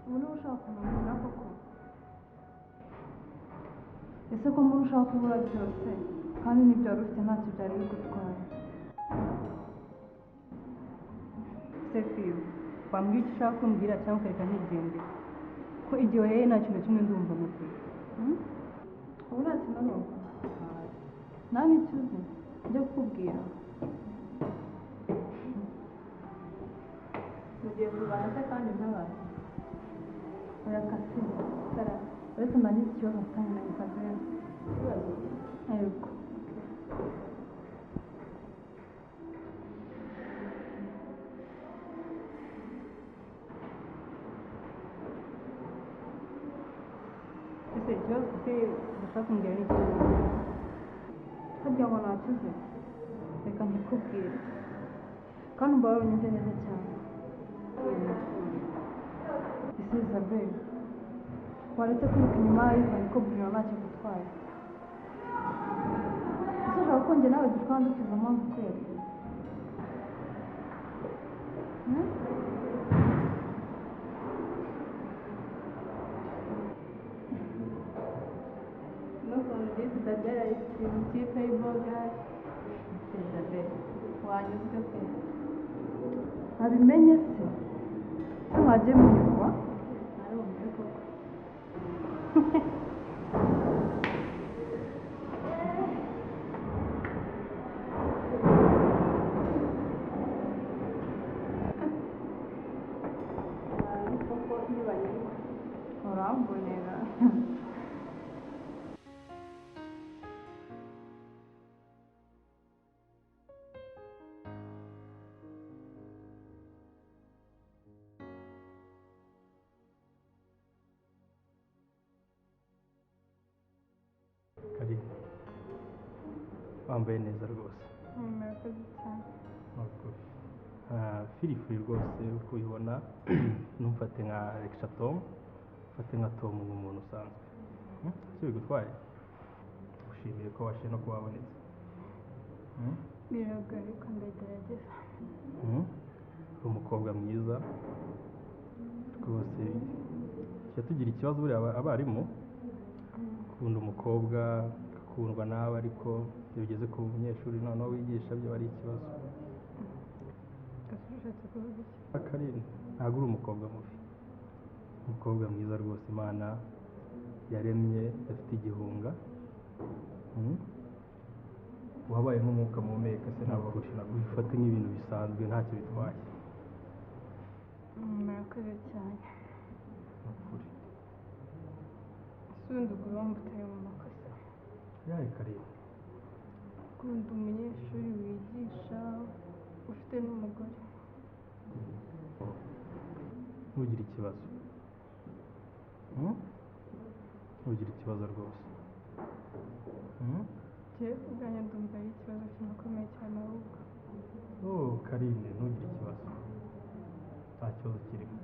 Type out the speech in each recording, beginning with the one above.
ubu niba ushaka kumwumvira koko ese ko mbona ushaka kubura byose kandi n'ibyo wari ufite ntacyo byari bigutwaye. sefiyo wambwira icyo ushaka kumbwira cyangwa ukareka ntigende ko igihe wahereye nta kintu kimwe ndumva mukuru. ubu nta kintu n'ubu nta n'icyo uzi njya kukubwira. mugiye kurwana se kandi ntabazi urakase sara uretse mbangize ikibazo kandi nabifata ikibazo yego ese ikibazo ufite udashaka kumbwira ni ikibazo harya ngo ntacyo uzi reka nkikubwire kandi umbaye unyumve neza cyane. ese Isabelle waretse kwiruka inyuma y'ivani ko Brino ntacyo agutwaye. ese ushaka ko njye nawe dushwana dukiza mpamvu kweri? no from this Isabelle ari ikintu playboy Isabelle wanyuzwe pe abimenye se se mwagiye munyurwa narumve koko koko ntibanyurwa urambonera. Kari wambaye neza rwose. murakoze cyane. Filifili rwose uko uyibona ntumfate nka Alexa Tom, ufate nka Tom nk'umuntu usanzwe. Icyo bigutwaye ushimiye ko washe no kuba wabonetse. biragoye ariko ndagerageza. umukobwa mwiza rwose. Tujya tugira ikibazo buriya abarimu ukunda umukobwa akundwa nawe ariko iyo ugeze ku munyeshuri noneho wigisha byo ari ikibazo. ushatse kuvuga iki? Akarine ntabwo uri umukobwa mubi, umukobwa mwiza rwose Imana yaremye afite igihunga. wabaye nk'umwuka muhumeka se ntabwo ufate nk'ibintu bisanzwe ntacyo bitwaye. murakoze cyane. usundi ugomba utari mu makosa. yaye Karine ukunda umunyeshuri wigisha ufite n'umugore. ntugire ikibazo, ntugire ikibazo rwose. njyewe ubwanjye ndumva ari ikibazo kinakomeye cyane ahubwo. Karine ntugire ikibazo, nta kibazo kirimo.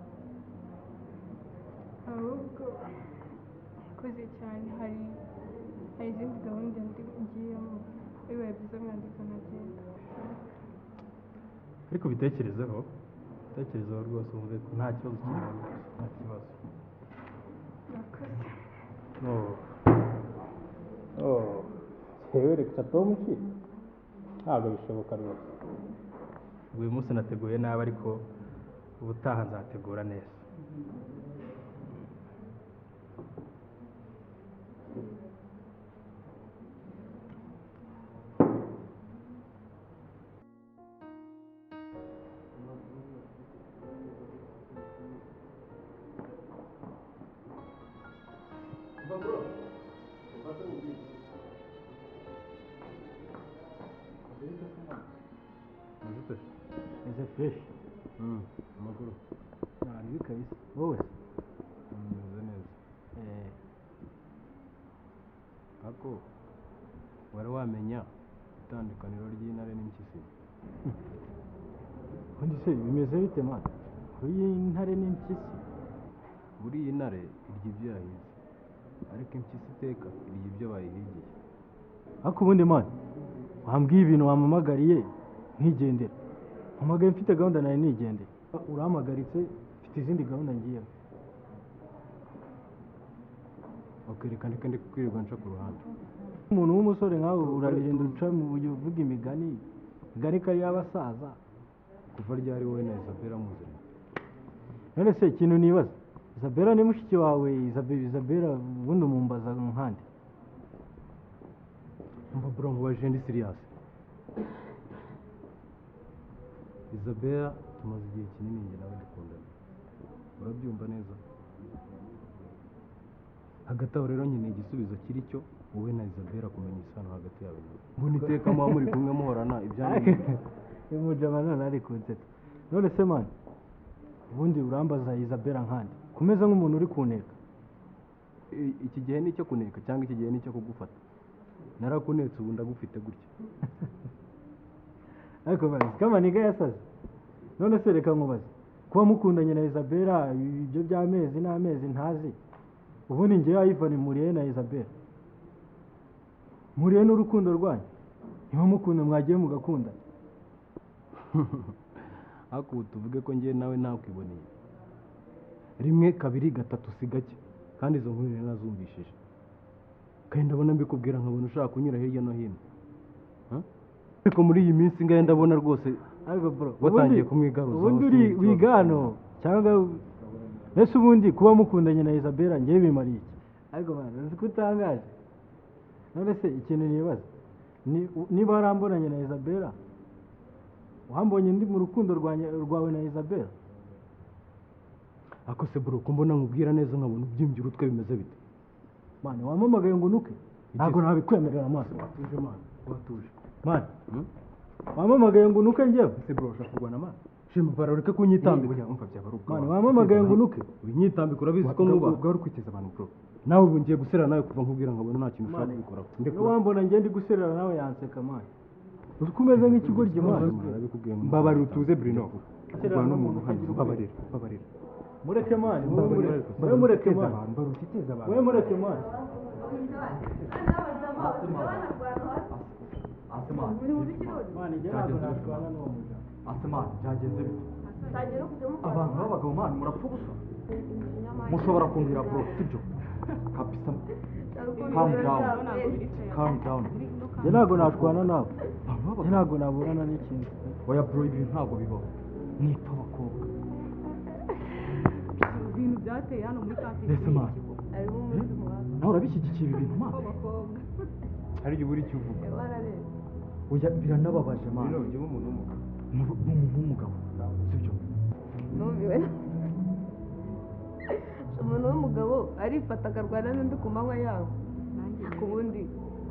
ahubwo ikoze cyane hari izindi gahunda ngiyemo bibaye byiza mwandika nkagenda. ariko bitekerezeho rwose wumve ko nta kibazo kirimo rwose, nta kibazo. murakoze. yewe reka Tom ki ntabwo bishoboka rwose. uyu munsi nateguye nabi ariko ubutaha nzategura neza. Ese fresh. Amakuru. Ni kabisa. Wowe. Meze neza. Ako wari wamenya itandukaniro ry'intare n'impyisi. Undi se bimeze bite mwana? Kuri intare n'impyisi. Buriya intare irya ibyo yahize, ariko impyisi iteka irya ibyo bayihigiye. Ako ubundi mwana wambwiye ibintu wamamagariye nkigendera. Mpamagaye mfite gahunda nawe nigendera. urampagaritse mfite izindi gahunda ngiyemo. reka ndi kwirirwa nca ku ruhande. Umuntu w'umusore nkawe urabirinda uca mu buryo uvuga imigani kari y'abasaza. kuva ryari wowe na Isabella muziranye? None se ikintu nibaza, Isabella ni mushiki wawe? Isabella ubundi umumbaza nkande? Umva bro, nkubaje ndi serious. Isabella tumaze igihe kinini njye nawe dukundana, urabyumva neza? Hagati aho rero nkeneye igisubizo kiri cyo wowe na Isabella kumenya isano hagati yawe. Mbona iteka muba muri kumwe muhorana ibyanyu. Umujama none ari kunseta. None se man, ubundi urambaza Isabella nkande? Kumeze nk'umuntu uri kuneka. Iki gihe ni cyo kuneka cyangwa iki gihe ni cyo kugufata? Narakunetse ubu ndagufite gutya. Ariko bari kama niga yasaze. None se reka nkubaze, kuba mukundanye na Isabella ibyo by'amezi n'amezi ntazi, ubundi ngewe ayivane muriye na Isabella, muriye n'urukundo rwanyu, niba mukunda mwagiye mugakunda. Ariko tuvuge ko ngewe nawe nakwiboneye rimwe kabiri gatatu si gake, kandi izo nkuru nazumvishije, kandi ndabona mbikubwira nkabona ushaka kunyura hirya no hino. Ariko muri iyi minsi ngahe ndabona rwose ariko bro watangiye kumwigaruza. Ubundi uri wigano cyangwa ese ubundi kuba mukundanye na Isabella ngewe bimariye iki? Ariko bana uzi ko utangaje. None se ikintu nibaza, niba warambonanye na Isabella, wambonye ndi mu rukundo rwawe na Isabella? Ako se bro, ko mbona nkubwira neza nkabona ubyimbye urutwe bimeze bite? Mane wampamagaye ngo nuke? Ntabwo nabikwemerera amaso. Watuje man, watuje man. Wampamagaye ngo nuke njyewe? Se bro, ushaka kurwana man? Shema bara ureke kunyitambika. Umva byabaruka. Man wampamagaye ngo nuke? Unyitambika urabizi ko mwubaha. Ubwo kwiteza abantu bro. Nawe ubu ngiye guserera nawe kuva nkubwira nkabona nta kintu ushaka gukora. Ndeko wambona ngiye ndi guserera nawe yanseka man. Ukumeze nk'ikigoryi man. Mbabari utuze Brino. Kurwana n'umuntu hano babarira. Mureke man, wewe mureke man. Wewe mureke man. Aseman, byagenze bite? Abantu b'abagabo man murapfa ubusa. Mushobora kumbwira bro, sibyo? Kabisa. Calm down. Njye ntabwo nashwana nawe. Njye ntabwo naburana n'ikintu. Oya bro, ibintu ntabwo bibaho. Nipfa abakobwa. Ibintu byateye hano muri kafe. Ese man, nawe urabishyigikiye ibi bintu man? Hari igihe uri cyuvuga. Oya biranababaje man. Bino ngiye umuntu w'umugabo. Umuntu w'umugabo, sibyo? Numiwe. Umuntu w'umugabo arifata akarwana n'undi ku manywa yawe. Ku bundi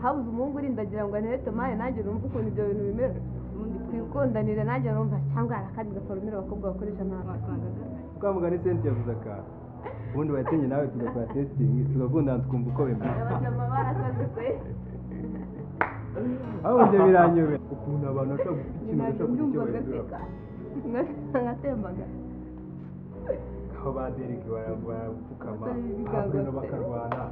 habuze umuhungu urindagira ngo anterete maye nanjye numva ukuntu ibyo bintu bimeze. Twikundanire nanjye numva cyangwa hari akandi gaforumire abakobwa bakoresha ntabwo. Kwa mugani senti yavuze aka. Ubundi watinye nawe tugakora testing, tugakundana tukumva uko bimeze. Amabara asaze kwe. Aho nje biranyobe. Ukuntu abantu bashaka gukina bashaka kucyubahiriza. Ngatembaga. Aho badereke barapfukama, abana bakarwana.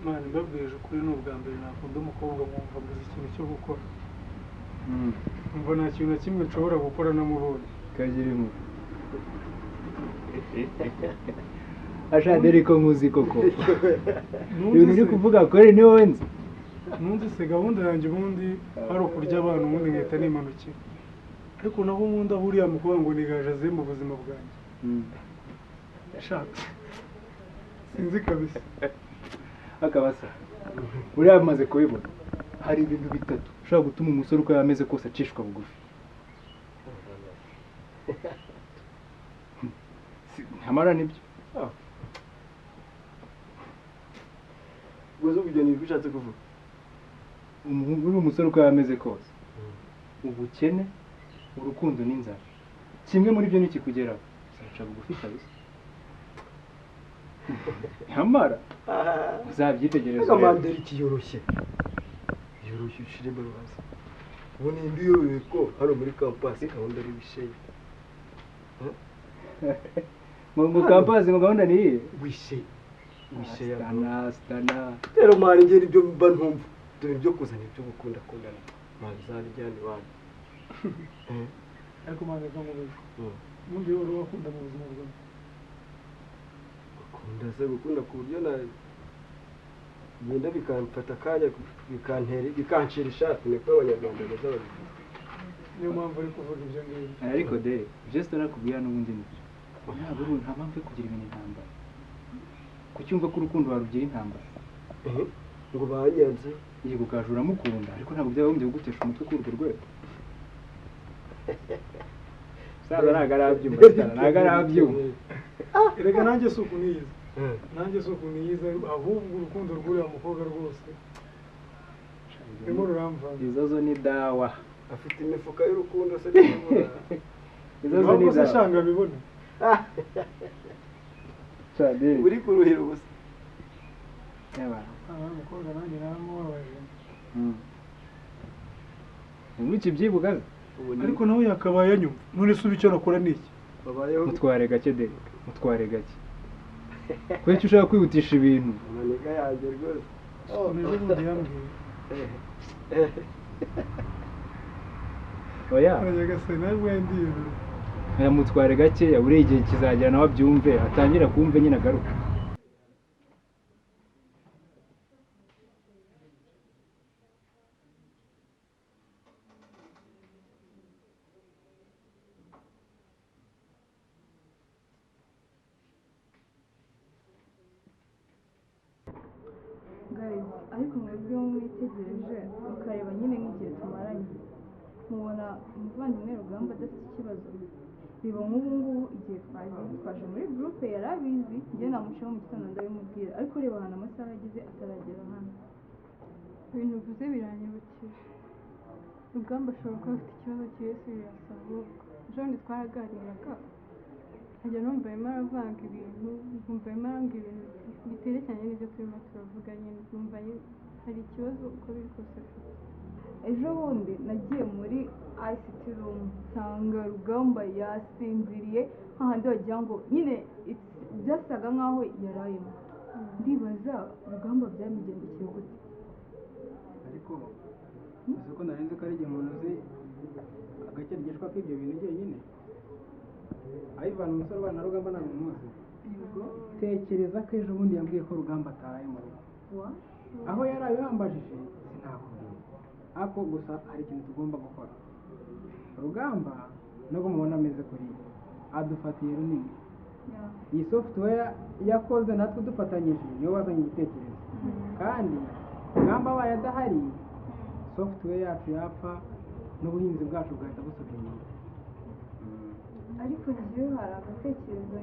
Mani mbabwije ukuri ni ubwa mbere nakunda umukobwa nkumva aguze ikintu cyo gukora. Umva nta kintu na kimwe nshobora gukora namubonye. Kagira imwe. Ashaderi ko nkuzi koko. Ibintu uri kuvuga kore ni wowe nzi. Numvise gahunda yanjye ubundi ari ukurya abantu ubundi ngahita nimanukira. Ariko naho ubundi aho uriya mukobwa ngo nigaje aze mu buzima bwanjye. Yashatse. Sinzi kabisa. Akabasa. Uriya amaze kubibona. Hari ibintu bitatu ushobora gutuma umusore uko yameze kose acishwa bugufi. Ntamara nibyo. Ubwo ubyo ni bishatse kuvuga. Umusore uko yameze kose. Ubukene, urukundo n'inzara. Kimwe muri byo niki kugeraho. Saca bugufi kabisa. Ntamara. Uzabyitegereza. Kamanderi kiyoroshye. Yoroshye ushiremo rubaza. Ubu ni ndi yowe ko hano muri campus gahunda ari bishe. ngo kampasi ngo gahunda ni iyihe wishe ya stana rero mani ngeri ibyo mba ntumva dore ibyo kuzana ibyo gukunda kundana mani zabijyana iwanyu ariko mwana kamubaza n'undi wari wakunda mu buzima bwawe gukunda se gukunda ku buryo na genda bikamfata akanya bikancira ishati niko abanyarwanda beza babivuga niyo mpamvu ari kuvuga ibyo ngibyo ariko de just nakubwira n'ubundi nibyo ntabwo uri nta mpamvu yo kugira ibintu intambara kucyumva ko urukundo warugira intambara ngo banyanze yego kaje uramukunda ariko ntabwo byaba bimbye gutesha umutwe kuri urwo rwego saza ntabwo arabyumva ntabwo arabyumva erega nanjye si uku niyiza ahubwo urukundo rw'uriya mukobwa rwose rurimo ruramvana izo zo ni dawa afite imifuka y'urukundo se n'imvura izo zo ni dawa shanga bibona uri kuruhira ubusa umukobwa nanjye naramubabaje iki byibuga ariko nawe yakabaye anyuma none se icyo nakora ni iki mutware gake de mutware gake kuko icyo ushaka kwihutisha ibintu amanega yanjye rwose umeze bundi yambwiye oya aragase nawe ndiyo mutware gakeya buriya igihe kizagera nawe abyumve atangira kumve nyine agaruka ariko mwebwe mwitegereje mukareba nyine nk'igihe tumaranye mubona umuvandimwe Rugamba adafite ikibazo biba nk'ubu ngubu igihe twaje muri groupe yari abizi njye namucaho mu gitondo ndabimubwira ariko reba ahantu amasaha agize ataragera hano ibintu uvuze biranyibukije Rugamba ashobora kuba afite ikibazo kiri serious ahubwo ejo bundi twaraganiraga nkajya numva arimo aravanga ibintu nkumva arimo arambwira ibintu biterekeranye n'ibyo turimo turavuga nyine numva hari ikibazo uko biri kose afite ejo bundi nagiye muri ICT room nsanga Rugamba yasinziriye hahandi wagira ngo nyine byasaga nkaho yarayemo ndibaza Rugamba byamigendekeye gute ariko uzi ko narenze ko ari igihe umuntu uzi agace ryishwa k'ibyo bintu jyenyine ayivana umusore ubana na Rugamba ntabwo umuzi tekereza ko ejo bundi yambwiye ko Rugamba ataraye mu rugo aho yari abihambajije sinakubwiye ariko gusa hari ikintu tugomba gukora Rugamba nubwo mubona ameze kuriya adufatiye runini iyi software yakoze natwe dufatanyije niyo wazanye igitekerezo kandi Rugamba abaye adahari software yacu yapfa n'ubuhinzi bwacu bwahita busubira inyuma ariko njyewe hari agatekerezo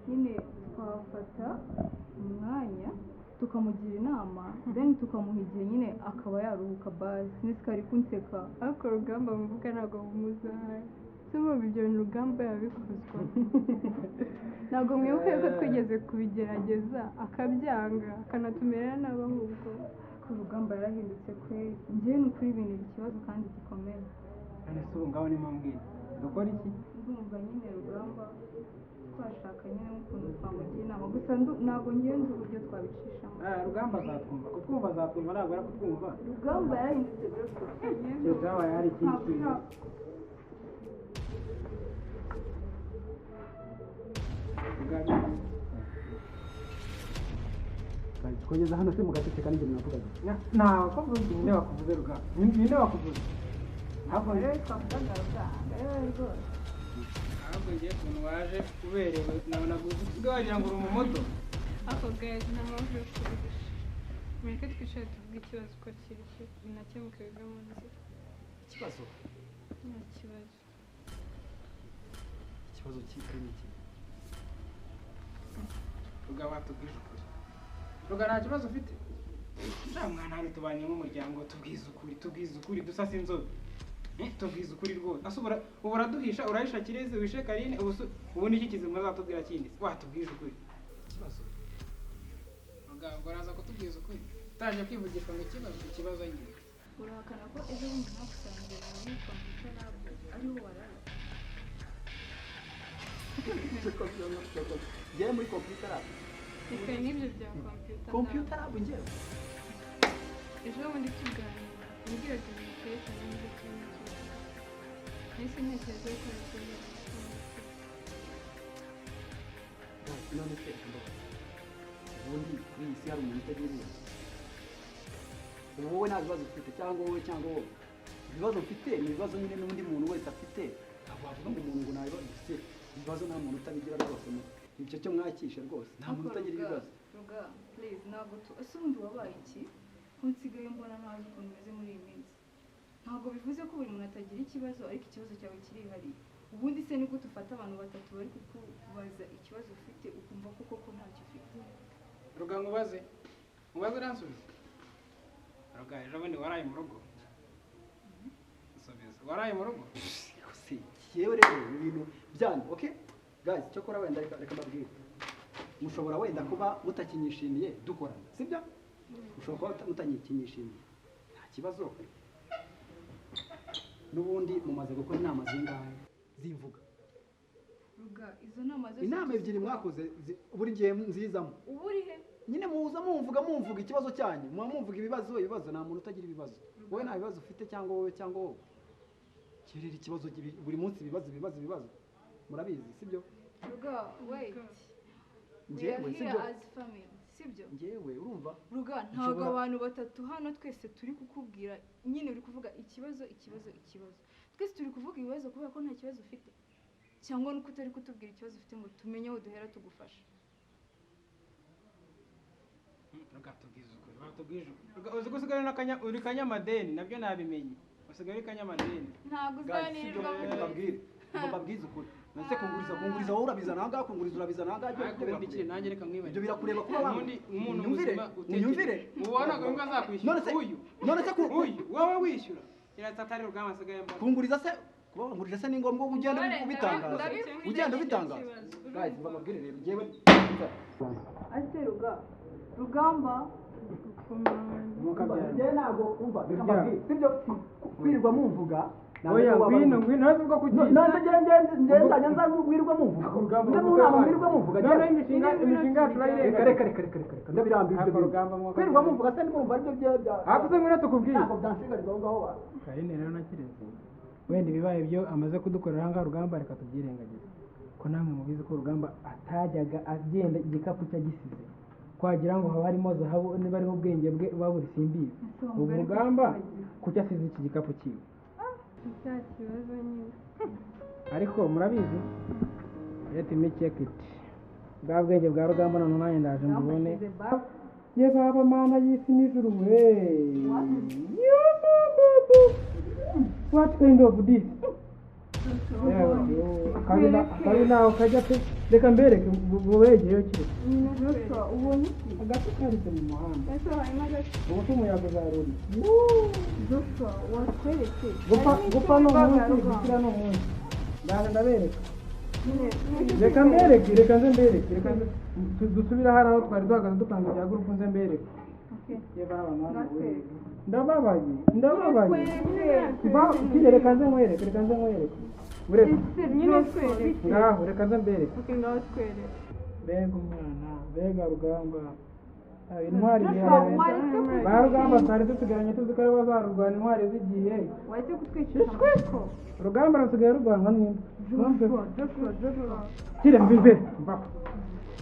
nyine twafata umwanya tukamugira inama then tukamuha igihe nyine akaba yaruhuka basi nisikari kunseka ariko Rugamba muvuga ntabwo mumuzahara se murumva ibyo bintu Rugamba yabikozwa ntabwo mwibuke ko twigeze kubigerageza akabyanga akanatumira nabi ahubwo ko Rugamba yarahindutse kwe njyewe ni ukuri ibintu ikibazo kandi gikomeye none se ubu ngaho nimo mbwira dukora iki ndumva nyine Rugamba twashaka nyine nk'ukuntu twamugira inama gusa ntabwo ngenzi uburyo twabicishamo Rugamba azatwumva kutwumva azatwumva ntabwo ari kutwumva Rugamba yarahindutse rwose cyabaye hari ikindi kintu twageze hano se mugateka n'ibyo mwavugaga ntabwo ninde wakuvuze Rugamba ninde wakuvuze ntabwo rero twavugaga Rugamba rwose ntabwo ngiye ukuntu waje uberewe nabonaga usigaye wagira ngo uri umumodo ako gazi nta mpamvu yo kubihisha mureke twicare tuvuge ikibazo uko kiri binakemuke bive mu nzira ikibazo nta kibazo ikibazo cy'iki n'iki Rugamba watubwije ukuri Rugamba nta kibazo ufite nta mwana hano tubanye nk'umuryango tubwize ukuri dusasa inzobe tubwize ukuri rwose asubura ubu uraduhisha urahisha Kirezi wishe Karine ubu niki kizima azatubwira kindi watubwije ukuri ikibazo Rugamba araza kutubwiza ukuri utangiye kwivugishwa ngo ikibazo nyine urahakana ko ejo bundi nakusangira muri kompiyuta ntabwo ariho warara njyewe muri computer lab reka n'ibyo bya computer lab njyewe ejo bundi tuganira umbwiraga ibintu byerekeranye n'ibyo turimo nahise ntekereza ko ari byo none se ubundi kuri iyi si hari umuntu utagira ibibazo ubu wowe nta bibazo ufite cyangwa wowe ibibazo mfite ni ibibazo nyine n'undi muntu wese afite ntabwo wavuga ngo umuntu ngo nta bibazo ufite ibibazo nta muntu utabigira rwose icyo cyo mwakishe rwose nta muntu utagira ibibazo ruga please ntabwo ese ubundi wabaye iki nsigaye mbona ntazi ukuntu umeze muri iyi minsi ntabwo bivuze ko buri muntu atagira ikibazo ariko ikibazo cyawe kirihariye ubundi se niko tufata abantu batatu bari kukubaza ikibazo ufite ukumva ko koko ntacyo ufite ruga ngubaze uransubiza ruga ejo bundi waraye mu rugo subiza waraye mu rugo yewe rero ibintu byanyu okay guys cyo kora wenda reka mbabwire mushobora wenda kuba mutakinyishimiye dukorana sibyo ushobora kuba mutakinyishimiye nta kibazo n'ubundi mumaze gukora inama zingahe zimvuga ruga izo nama zose inama ebyiri mwakoze buri gihe nzizamo uburi he nyine muza mumvuga ikibazo cyanyu mumvuga ibibazo nta muntu utagira ibibazo wowe nta bibazo ufite cyangwa wowe kirira ikibazo buri munsi ibibazo murabizi sibyo ruga wait njyewe sibyo as family sibyo njyewe urumva ruga ntabwo abantu batatu hano twese turi kukubwira nyine uri kuvuga ikibazo twese turi kuvuga ibibazo kubera ko nta kibazo ufite cyangwa nuko utari kutubwira ikibazo ufite ngo tumenye aho duhera tugufasha ruga tubwize ukuri uzi ko usigaye uri kanyamadeni nabyo nabimenye usigaye uri kanyamadeni ntabwo uzanirwa mbabwize ukuri nase kunguriza wowe urabizana aha ngaha kunguriza urabizana aha ngaha bikiri nanjye reka mwibare ibyo birakureba kuba umuntu muzima unyumvire ubona ko imbwa azakwishyura none se uyu wowe wishyura kiratsa atari rugamba asigaye mba kunguriza se kubanguriza se ni ngombwa ugenda ubitangaza guys mbabwire rero njyewe ase rugamba njyewe ntabwo umva sibyo kwirirwa mumvuga oya ngwino ntazi ubwo kugira nzajya nza wirirwa mumvuga nze mu nama wirirwa mumvuga none imishinga yacu urayireka reka ndabirambiye kwirirwa mumvuga se nimurumva aribyo bya hakuze ngwino tukubwire ntabwo byanshingariza aho ngaho wawe karine rero nakireze wenda ibibaye byo amaze kudukorera aha ngaha rugamba reka tubyirengagize ko namwe mubizi ko rugamba atajyaga agenda igikapu cye agisize kwagira ngo haba harimo zahabu niba ariho ubwenge bwe baburi simbizi ubu rugamba kuki asize iki gikapu cyiwe cya kibazo nyine ariko murabizi let me check it bwa bwenge bwa rugamba none nanjye ndaje mbubone ye baba mana y'isi n'ijuru we what kind of this kari nawe kajya pe reka mbereke bubegeyeyo kiri ubonye agati karitse mu muhanda ubu umuyaga uzaruri watwereke gupfa ni umunsi gukira ni umunsi ndabereka reka mbereke reka dusubire hari aho twari duhagaze dupanga ibya gurupu nze mbereke ndababaye reka nze nkwereke ngaho reka nze mbereke mbega umwana mbega rugamba intwari ba rugamba twari dusigaranye tuzi ko aribo bazarurwana intwari zigiye rugamba rusigaye rurwanwa n'imbwa kire mbive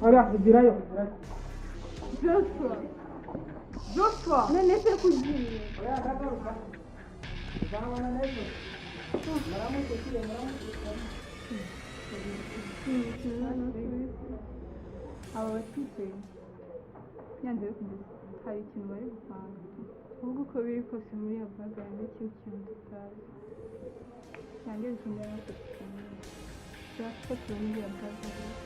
oya igirayo Joshua none se kugiye oya ndagaruka uzabona neza muramuke aba bafite yanze kugeza hari ikintu bari gupanga ahubwo uko biri kose muri iyo baga hari ikintu tutazi yange bikunda no kutumenya turashaka tubona iyo baga rero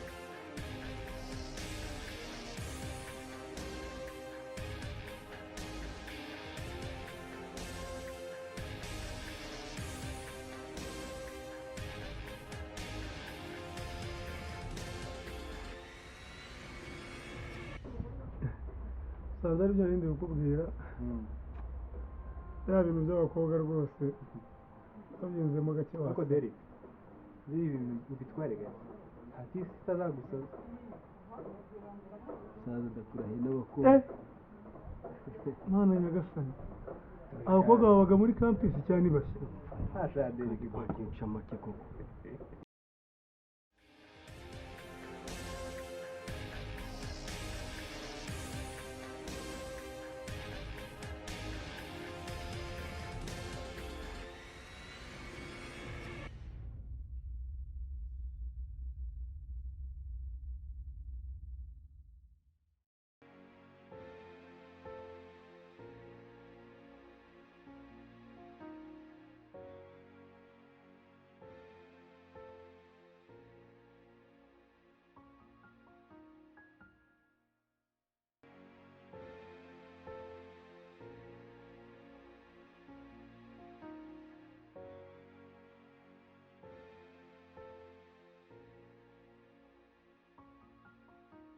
usanze ari byo bindi kukubwira bya bintu by'abakobwa rwose babyunzemo gake ariko deri ibi bintu ubitware gato atisi itazagusaza saza ndakurahiye n'abakobwa mana nyagasani abakobwa babaga muri campus cyane bashya hashaderi kibakica make koko